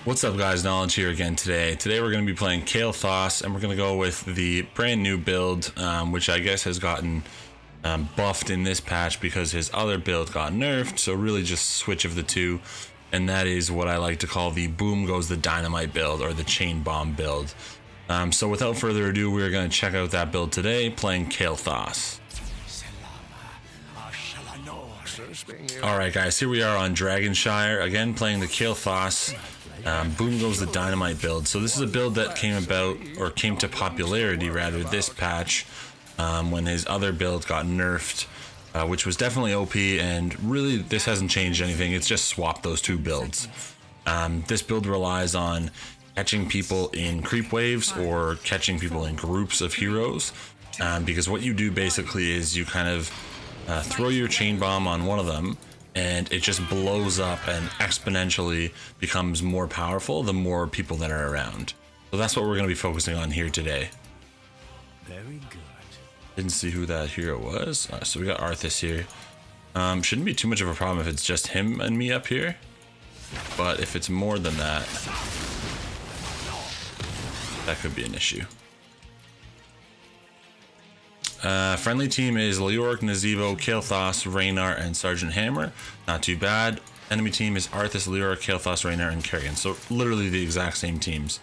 What's up guys, Knowledge here again today. Today we're going to be playing Kael'Thas and we're going to go with the brand new build, which I guess has gotten buffed in this patch because his other build got nerfed, so really just switch of the two, and that is what I like to call the boom goes the dynamite build or the chain bomb build. So without further ado, we're going to check out that build today, playing Kael'Thas. Alright guys, here we are on Dragonshire, again playing the Kael'Thas. Boom goes the dynamite build. So this is a build that came about, or came to popularity rather, this patch when his other build got nerfed, which was definitely OP, and really this hasn't changed anything. It's just swapped those two builds. This build relies on catching people in creep waves or catching people in groups of heroes, because what you do basically is you kind of throw your chain bomb on one of them, and it just blows up and exponentially becomes more powerful the more people that are around. So that's what we're going to be focusing on here today. Very good. Didn't see who that hero was. So we got Kael'Thas here. Shouldn't be too much of a problem if it's just him and me up here, but if it's more than that, that could be an issue. Friendly team is Leoric, Nazeebo, Kael'Thas, Raynar, and Sergeant Hammer. Not too bad. Enemy team is Kael'Thas, Leoric, Kael'Thas, Raynar, and Kerrigan. So literally the exact same teams.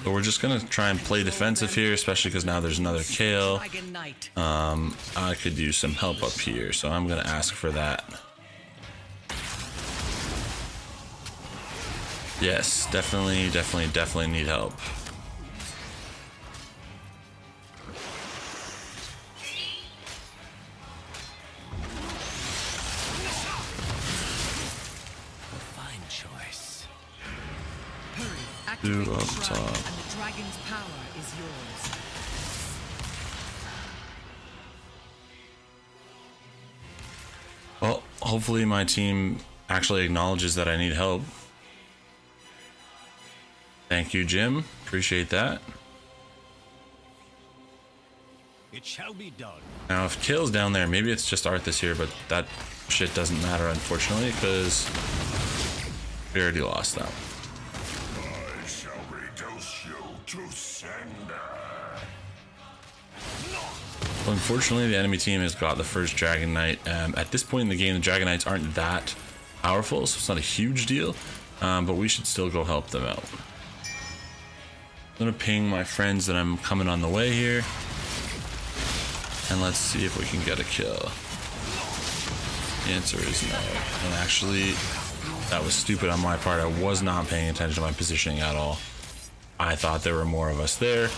So we're just gonna try and play defensive here, especially because now there's another Kael. I could use some help up here, so I'm gonna ask for that. Yes, definitely need help. Fine choice. Two up top. And the dragon's power is yours. Well, hopefully my team actually acknowledges that I need help. Thank you, Jim. Appreciate that. It shall be done. Now, if Kael's down there, maybe it's just Kael'Thas here, but that shit doesn't matter, unfortunately, because we already lost that one. I shall reduce you to cinder. Well, unfortunately, the enemy team has got the first Dragon Knight. At this point in the game, the Dragon Knights aren't that powerful, so it's not a huge deal, but we should still go help them out. I'm gonna ping my friends that I'm coming on the way here, and let's see if we can get a kill. The answer is no. And actually, that was stupid on my part. I was not paying attention to my positioning at all. I thought there were more of us there,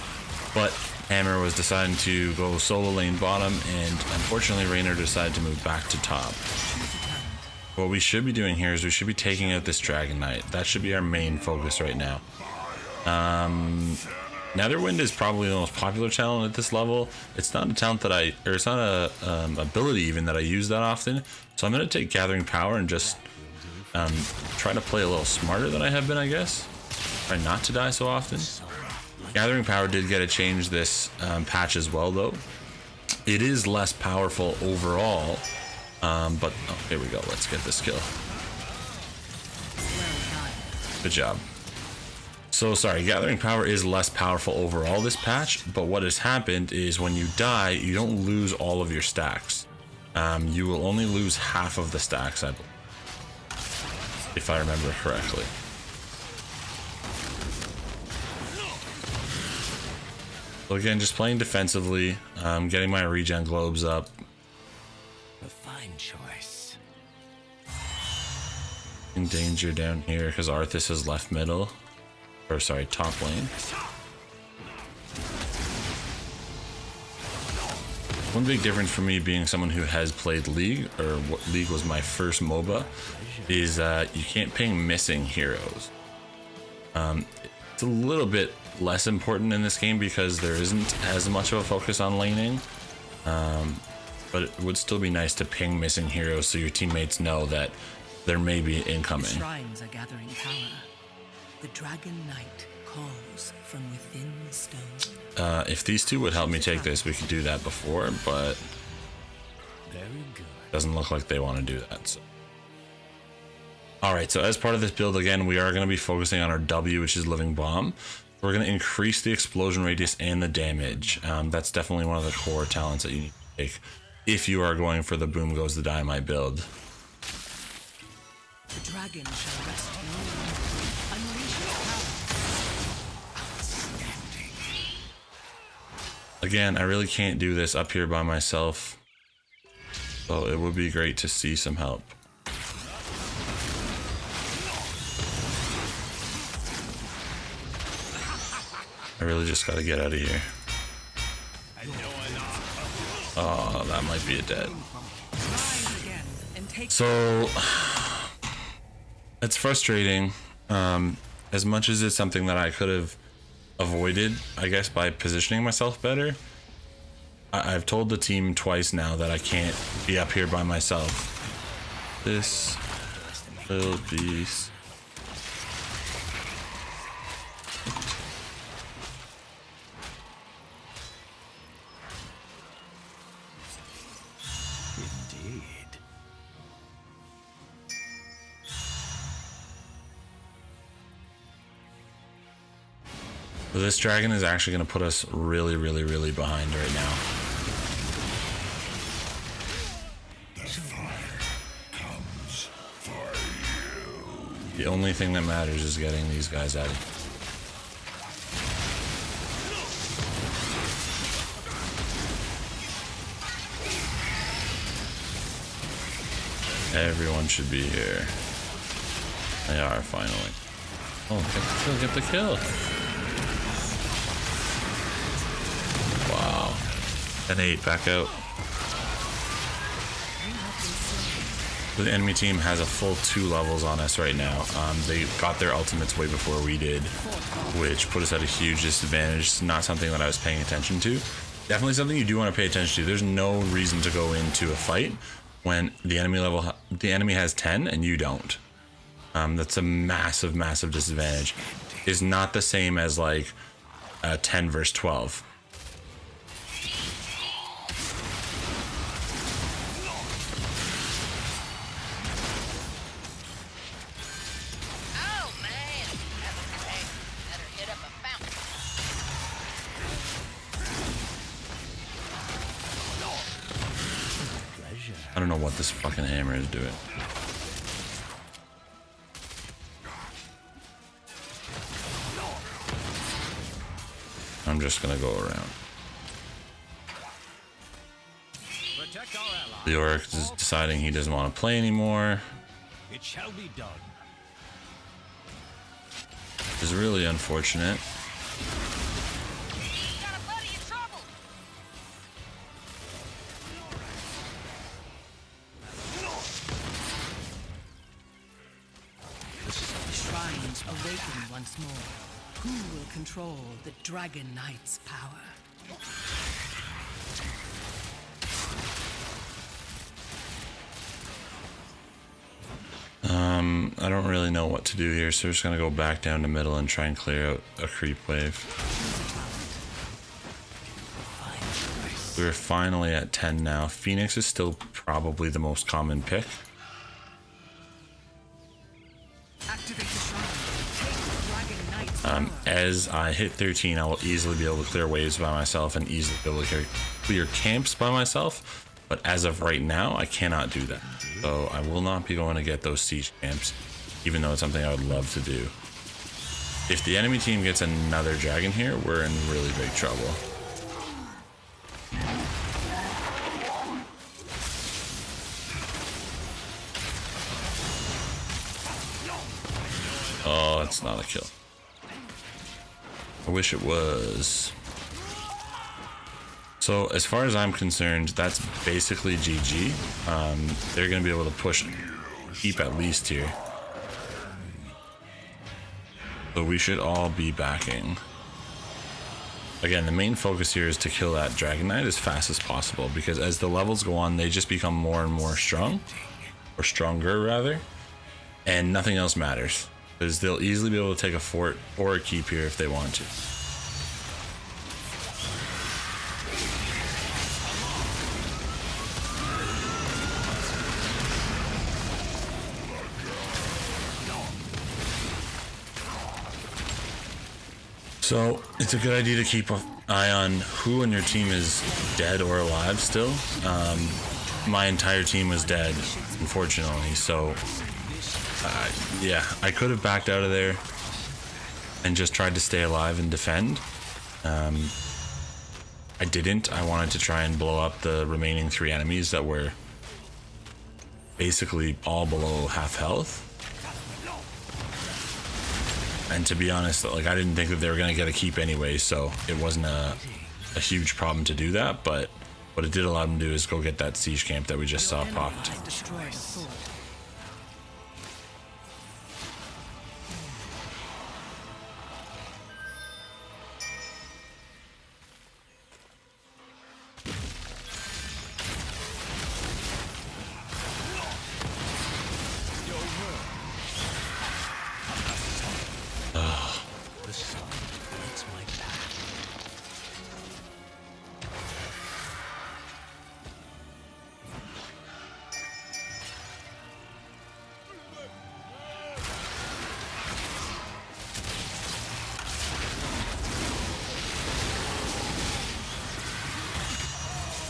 but Hammer was deciding to go solo lane bottom, and unfortunately Raynar decided to move back to top. What we should be doing here is we should be taking out this Dragon Knight. That should be our main focus right now. Netherwind is probably the most popular talent at this level. It's not a talent that it's not a ability even that I use that often. So I'm going to take Gathering Power and just try to play a little smarter than I have been, I guess. Try not to die so often. Gathering Power did get a change this patch as well, though. It is less powerful overall, but oh, here we go. Let's get this kill. Good job. So sorry, Gathering Power is less powerful overall this patch, but what has happened is when you die, you don't lose all of your stacks. You will only lose half of the stacks, I believe, if I remember correctly. So again, just playing defensively, getting my regen globes up. A fine choice. In danger down here because Kael'Thas is left middle. Or sorry, top lane. One big difference for me being someone who has played League, or what League was my first MOBA, is you can't ping missing heroes. It's a little bit less important in this game because there isn't as much of a focus on laning, but it would still be nice to ping missing heroes so your teammates know that there may be incoming. The shrines are gathering power. The Dragon Knight calls from within the stone. If these two would help me take this, we could do that before, but Very good. Doesn't look like they want to do that. So. Alright, so as part of this build, again, we are going to be focusing on our W, which is Living Bomb. We're going to increase the explosion radius and the damage. That's definitely one of the core talents that you need to take if you are going for the Boom Goes the Dynamite build. The dragon shall rest no longer. Unleash its power. Again, I really can't do this up here by myself, so it would be great to see some help. I really just gotta get out of here. Oh, that might be a dead. So, it's frustrating. As much as it's something that I could have avoided, I guess, by positioning myself better, I've told the team twice now that I can't be up here by myself. This will be... Indeed. So this dragon is actually going to put us really, really, really behind right now. The fire comes for you. The only thing that matters is getting these guys out of here. Everyone should be here. They are finally. Oh, get the kill. Wow. An 8, back out. The enemy team has a full 2 levels on us right now. They got their ultimates way before we did, which put us at a huge disadvantage. It's not something that I was paying attention to. Definitely something you do want to pay attention to. There's no reason to go into a fight when the enemy has 10 and you don't. That's a massive, massive disadvantage. Is not the same as like 10 versus 12. Oh man, better hit up a fountain. I don't know what this fucking hammer is doing. I'm just gonna go around. Protect our ally. The orc is deciding he doesn't want to play anymore. It shall be done. It's really unfortunate. Got a buddy in trouble. The shrines awaken once more. Who will control the Dragon Knight's power? I don't really know what to do here, so we're just gonna go back down the middle and try and clear out a creep wave. We're finally at 10 now. Phoenix is still probably the most common pick. Activate the shrine. Take the Dragon Knight's power. As I hit 13, I will easily be able to clear waves by myself and easily be able to clear camps by myself. But as of right now, I cannot do that. So I will not be going to get those siege camps, even though it's something I would love to do. If the enemy team gets another dragon here, we're in really big trouble. Oh, it's not a kill. I wish it was. So as far as I'm concerned, that's basically GG. They're going to be able to push keep at least here. So we should all be backing. Again, the main focus here is to kill that Dragon Knight as fast as possible, because as the levels go on, they just become more and more strong, or stronger rather, and nothing else matters, because they'll easily be able to take a fort or a keep here if they want to. So it's a good idea to keep an eye on who on your team is dead or alive still. My entire team was dead, unfortunately. So yeah, I could have backed out of there and just tried to stay alive and defend. I didn't. I wanted to try and blow up the remaining 3 enemies that were basically all below half health. And to be honest, like, I didn't think that they were going to get a keep anyway, so it wasn't a huge problem to do that. But what it did allow them to do is go get that siege camp that we just saw popped. Destroyed a fort. The sun lights my path.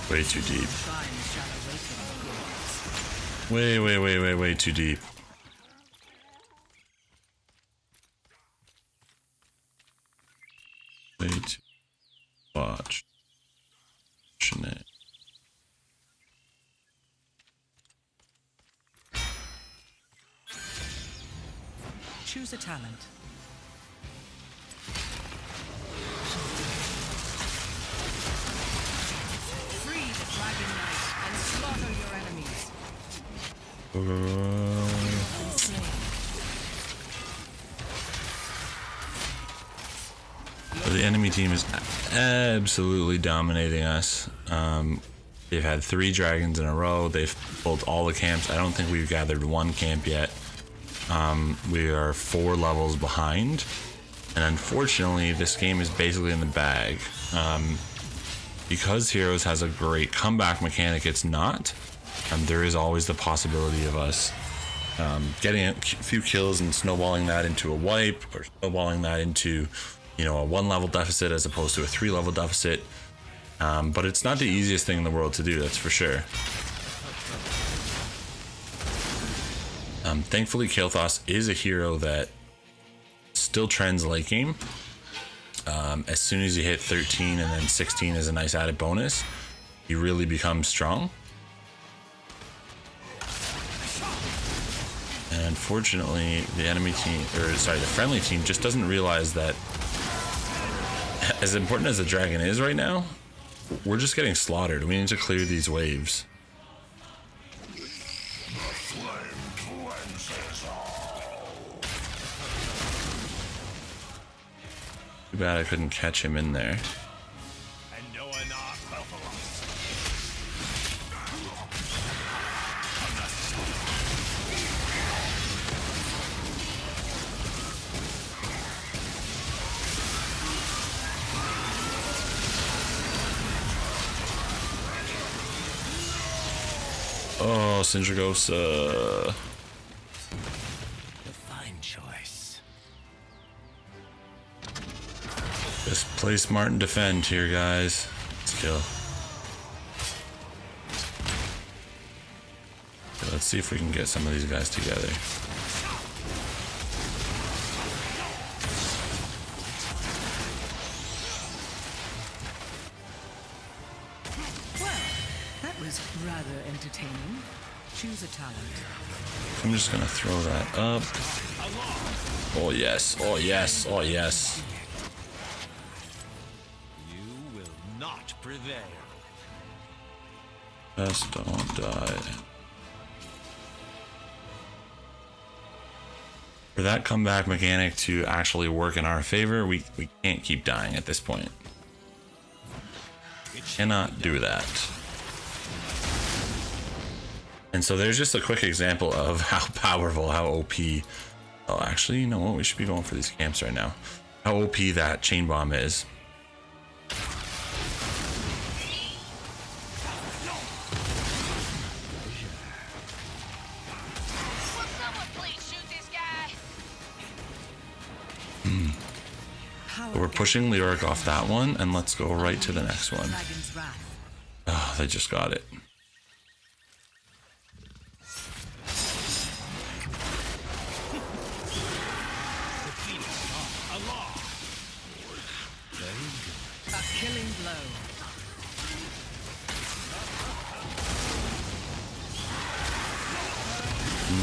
Way too deep. Shrines shall awaken the gods. Way too deep. Way too watch. Shouldn't it? Choose a talent. Free the Dragon Knight and slaughter your enemies. Been slain. The enemy team is absolutely dominating us. They've had 3 dragons in a row. They've pulled all the camps. I don't think we've gathered 1 camp yet. We are 4 levels behind. And unfortunately, this game is basically in the bag. Because Heroes has a great comeback mechanic, it's not. There is always the possibility of us getting a few kills and snowballing that into a wipe, or snowballing that into, you know, a 1 level deficit as opposed to a 3 level deficit. But it's not the easiest thing in the world to do, that's for sure. Thankfully, KaelThas is a hero that still trends late game. As soon as you hit 13 and then 16 is a nice added bonus, you really become strong. And unfortunately, the enemy team, or sorry, the friendly team just doesn't realize that as important as the dragon is right now, we're just getting slaughtered. We need to clear these waves. Too bad I couldn't catch him in there. And no one Oh, Sindragosa. The fine choice. Just play smart and defend here, guys. Let's kill. Okay, let's see if we can get some of these guys together. That was rather entertaining. Choose a talent. I'm just gonna throw that up. Oh yes, oh yes, oh yes. You will not prevail. Just don't die. For that comeback mechanic to actually work in our favor, we can't keep dying at this point. Cannot do that. And so there's just a quick example of how powerful, how OP. Oh, actually, you know what? We should be going for these camps right now. How OP that chain bomb is. Will someone please shoot this guy? power We're pushing Leoric off that one, and let's go right to the next one. Dragon's Wrath. Oh, they just got it. A killing blow.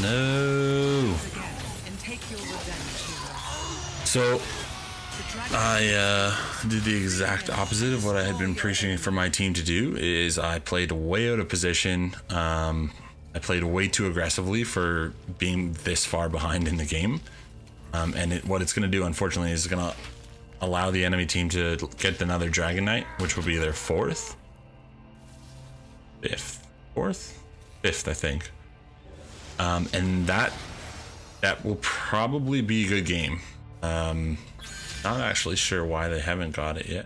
No. And take your revenge, hero. So The dragon I did the exact opposite of what I had been preaching for my team to do. Is I played way out of position. I played way too aggressively for being this far behind in the game. And what it's going to do, unfortunately, is going to allow the enemy team to get another Dragon Knight, which will be their fifth, I think. And that will probably be a good game. Not actually sure why they haven't got it yet.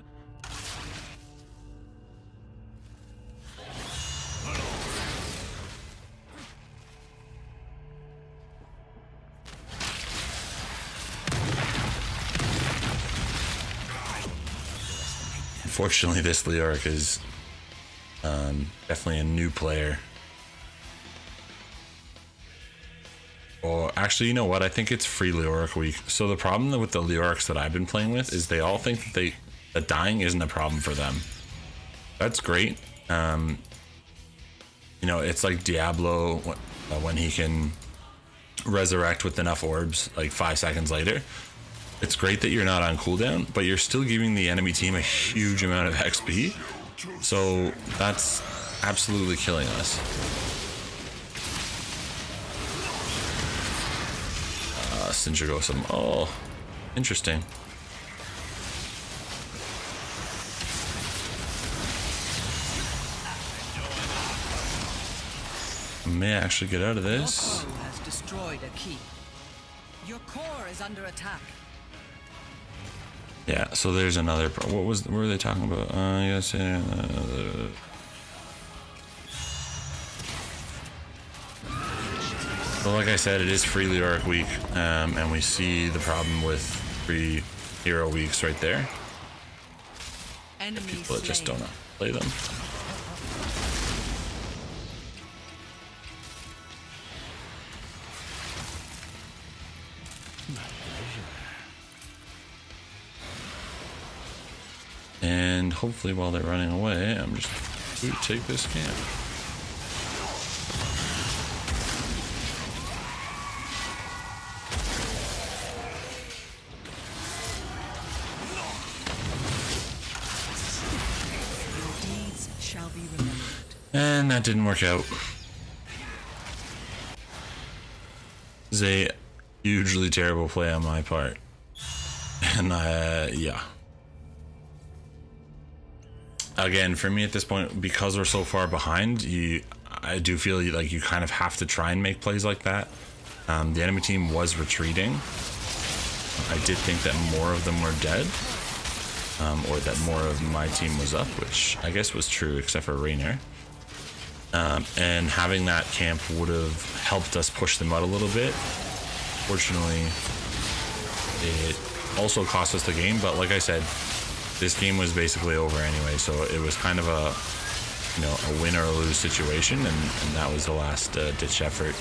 Unfortunately, this Leoric is definitely a new player. Or actually, you know what? I think it's free Leoric week. So the problem with the Leorics that I've been playing with is they all think that dying isn't a problem for them. That's great. You know, it's like Diablo when he can resurrect with enough orbs like 5 seconds later. It's great that you're not on cooldown, but you're still giving the enemy team a huge amount of XP. So that's absolutely killing us. Sinjagosum. Oh, interesting. I may actually get out of Your this. foe has destroyed a keep. Your core is under attack. Yeah, so there's another. What were they talking about? Yes. So like I said, it is free Leoric week, and we see the problem with free hero weeks right there. Enemy People that just slain. don't play them. And hopefully while they're running away, I'm just going to take this camp. Your deeds shall be remembered. And that didn't work out. This is a hugely terrible play on my part. And yeah. Again, for me at this point, because we're so far behind, I do feel like you kind of have to try and make plays like that. The enemy team was retreating. I did think that more of them were dead, or that more of my team was up, which I guess was true, except for Raynor. And having that camp would have helped us push them out a little bit. Fortunately, it also cost us the game, but like I said, this game was basically over anyway, so it was kind of a, you know, a win or a lose situation, and that was the last ditch effort.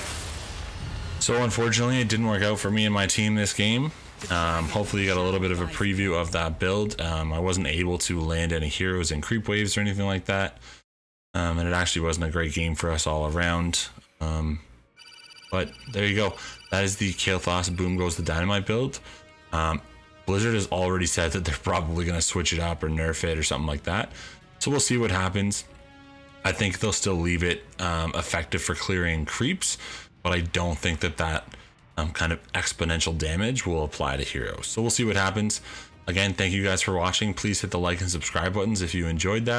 So unfortunately, it didn't work out for me and my team this game. Hopefully you got a little bit of a preview of that build. I wasn't able to land any heroes in creep waves or anything like that, and it actually wasn't a great game for us all around. But there you go. That is the Kael'Thas Boom Goes the Dynamite build. Blizzard has already said that they're probably going to switch it up or nerf it or something like that. So we'll see what happens. I think they'll still leave it effective for clearing creeps, but I don't think that kind of exponential damage will apply to heroes. So we'll see what happens. Again, thank you guys for watching. Please hit the like and subscribe buttons if you enjoyed that.